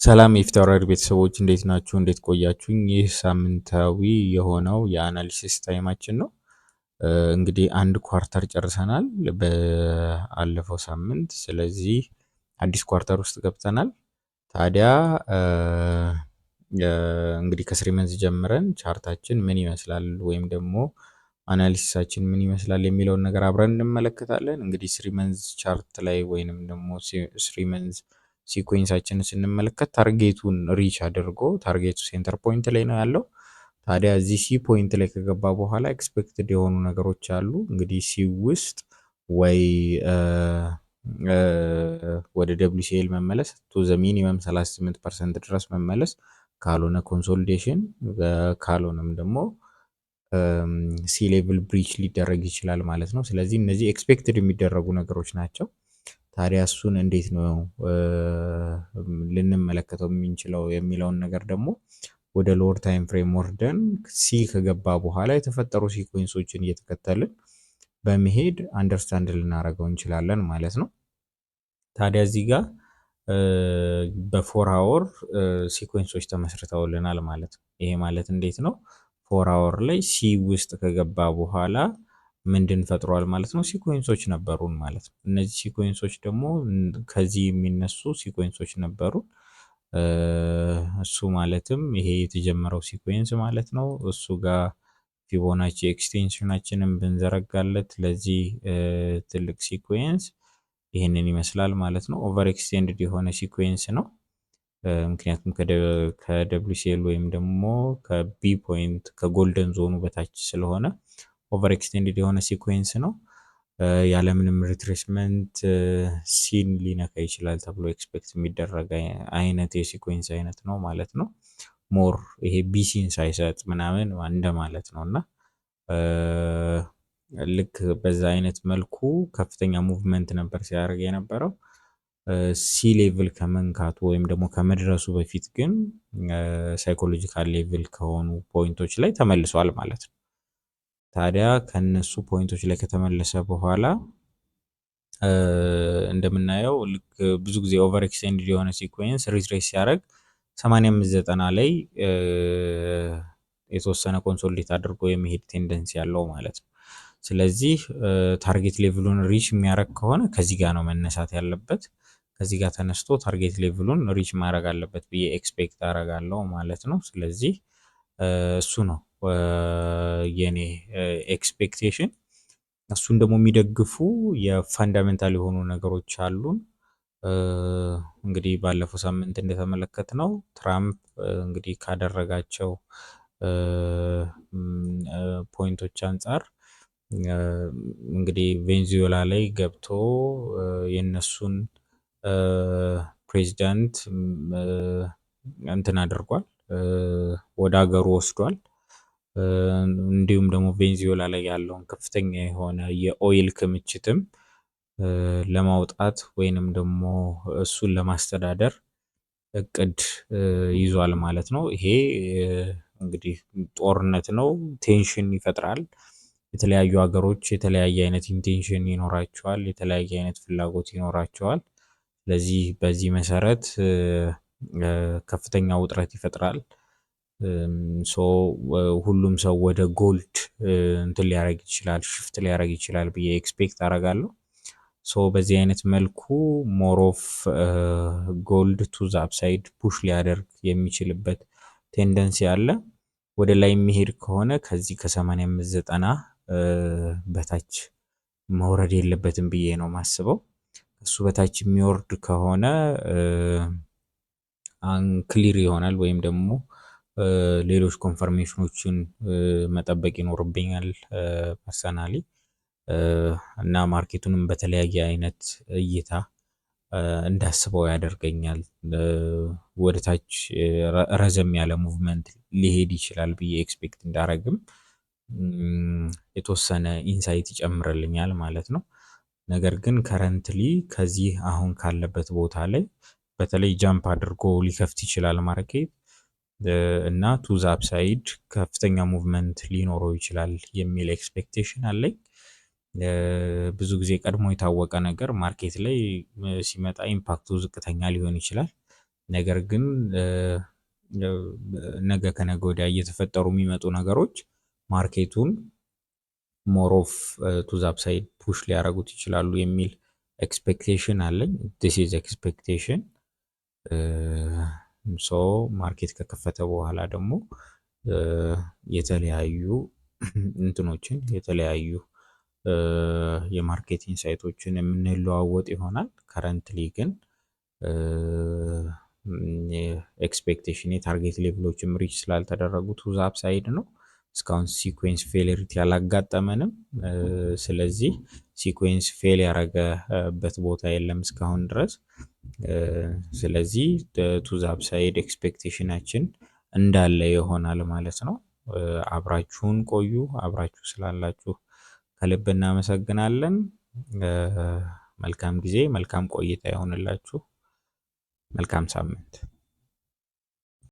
ሰላም የፊታውራሪ ቤተሰቦች እንዴት ናችሁ? እንዴት ቆያችሁኝ? ይህ ሳምንታዊ የሆነው የአናሊሲስ ታይማችን ነው። እንግዲህ አንድ ኳርተር ጨርሰናል በአለፈው ሳምንት። ስለዚህ አዲስ ኳርተር ውስጥ ገብተናል። ታዲያ እንግዲህ ከስሪ መንዝ ጀምረን ቻርታችን ምን ይመስላል ወይም ደግሞ አናሊሲሳችን ምን ይመስላል የሚለውን ነገር አብረን እንመለከታለን። እንግዲህ ስሪ መንዝ ቻርት ላይ ወይንም ደግሞ ስሪ መንዝ ሲኩዌንሳችንን ስንመለከት ታርጌቱን ሪች አድርጎ ታርጌቱ ሴንተር ፖይንት ላይ ነው ያለው። ታዲያ እዚህ ሲ ፖይንት ላይ ከገባ በኋላ ኤክስፔክትድ የሆኑ ነገሮች አሉ። እንግዲህ ሲ ውስጥ ወይ ወደ WCL መመለስ ቱ ዘ ሚኒመም 38% ድረስ መመለስ፣ ካልሆነ ኮንሶሊዴሽን፣ ካልሆነም ደግሞ ሲ ሌቭል ብሪች ሊደረግ ይችላል ማለት ነው። ስለዚህ እነዚህ ኤክስፔክትድ የሚደረጉ ነገሮች ናቸው። ታዲያ እሱን እንዴት ነው ልንመለከተው የምንችለው የሚለውን ነገር ደግሞ ወደ ሎወር ታይም ፍሬም ወርደን ሲ ከገባ በኋላ የተፈጠሩ ሲኩዌንሶችን እየተከተልን በመሄድ አንደርስታንድ ልናደርገው እንችላለን ማለት ነው። ታዲያ እዚህ ጋር በፎር አወር ሲኩዌንሶች ተመስርተውልናል ማለት ነው። ይሄ ማለት እንዴት ነው? ፎር አወር ላይ ሲ ውስጥ ከገባ በኋላ ምንድን ፈጥሯል ማለት ነው? ሲኩዌንሶች ነበሩን ማለት ነው። እነዚህ ሲኩዌንሶች ደግሞ ከዚህ የሚነሱ ሲኩዌንሶች ነበሩ። እሱ ማለትም ይሄ የተጀመረው ሲኩዌንስ ማለት ነው። እሱ ጋር ፊቦናቺ ኤክስቴንሽናችንን ብንዘረጋለት ለዚህ ትልቅ ሲኩዌንስ ይህንን ይመስላል ማለት ነው። ኦቨር ኤክስቴንድድ የሆነ ሲኩዌንስ ነው። ምክንያቱም ከWCL ወይም ደግሞ ከቢ ፖይንት ከጎልደን ዞኑ በታች ስለሆነ ኦቨር ኤክስቴንድድ የሆነ ሲኩዌንስ ነው። ያለምንም ሪትሬስመንት ሲን ሊነካ ይችላል ተብሎ ኤክስፔክት የሚደረግ አይነት የሲኩዌንስ አይነት ነው ማለት ነው። ሞር ይሄ ቢሲን ሳይሰጥ ምናምን እንደማለት ነው። እና ልክ በዛ አይነት መልኩ ከፍተኛ ሙቭመንት ነበር ሲያደርግ የነበረው። ሲ ሌቭል ከመንካቱ ወይም ደግሞ ከመድረሱ በፊት ግን ሳይኮሎጂካል ሌቭል ከሆኑ ፖይንቶች ላይ ተመልሷል ማለት ነው። ታዲያ ከነሱ ፖይንቶች ላይ ከተመለሰ በኋላ እንደምናየው ልክ ብዙ ጊዜ ኦቨር ኤክስቴንድ የሆነ ሲኩዌንስ ሪትሬስ ሲያደርግ 85-90 ላይ የተወሰነ ኮንሶሊዴት አድርጎ የመሄድ ቴንደንሲ ያለው ማለት ነው። ስለዚህ ታርጌት ሌቭሉን ሪች የሚያደርግ ከሆነ ከዚህ ጋር ነው መነሳት ያለበት። ከዚህ ጋር ተነስቶ ታርጌት ሌቭሉን ሪች ማድረግ አለበት ብዬ ኤክስፔክት አደርጋለሁ ማለት ነው። ስለዚህ እሱ ነው የኔ ኤክስፔክቴሽን። እሱን ደግሞ የሚደግፉ የፋንዳሜንታል የሆኑ ነገሮች አሉን። እንግዲህ ባለፈው ሳምንት እንደተመለከትነው ትራምፕ እንግዲህ ካደረጋቸው ፖይንቶች አንጻር እንግዲህ ቬንዙዌላ ላይ ገብቶ የነሱን ፕሬዚዳንት እንትን አድርጓል፣ ወደ ሀገሩ ወስዷል። እንዲሁም ደግሞ ቬንዙዌላ ላይ ያለውን ከፍተኛ የሆነ የኦይል ክምችትም ለማውጣት ወይንም ደግሞ እሱን ለማስተዳደር እቅድ ይዟል ማለት ነው። ይሄ እንግዲህ ጦርነት ነው፣ ቴንሽን ይፈጥራል። የተለያዩ ሀገሮች የተለያየ አይነት ኢንቴንሽን ይኖራቸዋል፣ የተለያየ አይነት ፍላጎት ይኖራቸዋል። ስለዚህ በዚህ መሰረት ከፍተኛ ውጥረት ይፈጥራል። ሁሉም ሰው ወደ ጎልድ እንትን ሊያደርግ ይችላል፣ ሽፍት ሊያደርግ ይችላል ብዬ ኤክስፔክት አደርጋለሁ። በዚህ አይነት መልኩ ሞር ኦፍ ጎልድ ቱ ዘ አፕሳይድ ፑሽ ሊያደርግ የሚችልበት ቴንደንሲ አለ። ወደ ላይ የሚሄድ ከሆነ ከዚህ ከ85-90 በታች መውረድ የለበትም ብዬ ነው ማስበው። እሱ በታች የሚወርድ ከሆነ አንክሊር ይሆናል ወይም ደግሞ ሌሎች ኮንፈርሜሽኖችን መጠበቅ ይኖርብኛል ፐርሰናሊ። እና ማርኬቱንም በተለያየ አይነት እይታ እንዳስበው ያደርገኛል። ወደታች ረዘም ያለ ሙቭመንት ሊሄድ ይችላል ብዬ ኤክስፔክት እንዳረግም የተወሰነ ኢንሳይት ይጨምርልኛል ማለት ነው። ነገር ግን ከረንትሊ ከዚህ አሁን ካለበት ቦታ ላይ በተለይ ጃምፕ አድርጎ ሊከፍት ይችላል ማርኬት እና ቱ ዘ አፕሳይድ ከፍተኛ ሙቭመንት ሊኖረው ይችላል የሚል ኤክስፔክቴሽን አለኝ። ብዙ ጊዜ ቀድሞ የታወቀ ነገር ማርኬት ላይ ሲመጣ ኢምፓክቱ ዝቅተኛ ሊሆን ይችላል። ነገር ግን ነገ ከነገ ወዲያ እየተፈጠሩ የሚመጡ ነገሮች ማርኬቱን ሞር ኦፍ ቱ ዘ አፕሳይድ ፑሽ ሊያደርጉት ይችላሉ የሚል ኤክስፔክቴሽን አለኝ። ዲስ ኢዝ ኤክስፔክቴሽን። ሶ ማርኬት ከከፈተ በኋላ ደግሞ የተለያዩ እንትኖችን የተለያዩ የማርኬት ኢንሳይቶችን የምንለዋወጥ ይሆናል። ከረንትሊ ግን ኤክስፔክቴሽን የታርጌት ሌቭሎችም ሪች ስላልተደረጉ ቱ ዘ አፕሳይድ ነው። እስካሁን ሲኩዌንስ ፌሊሪቲ አላጋጠመንም። ስለዚህ ሲኩዌንስ ፌል ያደረገበት ቦታ የለም እስካሁን ድረስ። ስለዚህ ቱ ዘ አፕሳይድ ኤክስፔክቴሽናችን እንዳለ ይሆናል ማለት ነው። አብራችሁን ቆዩ። አብራችሁ ስላላችሁ ከልብ እናመሰግናለን። መልካም ጊዜ፣ መልካም ቆይታ ይሆንላችሁ። መልካም ሳምንት።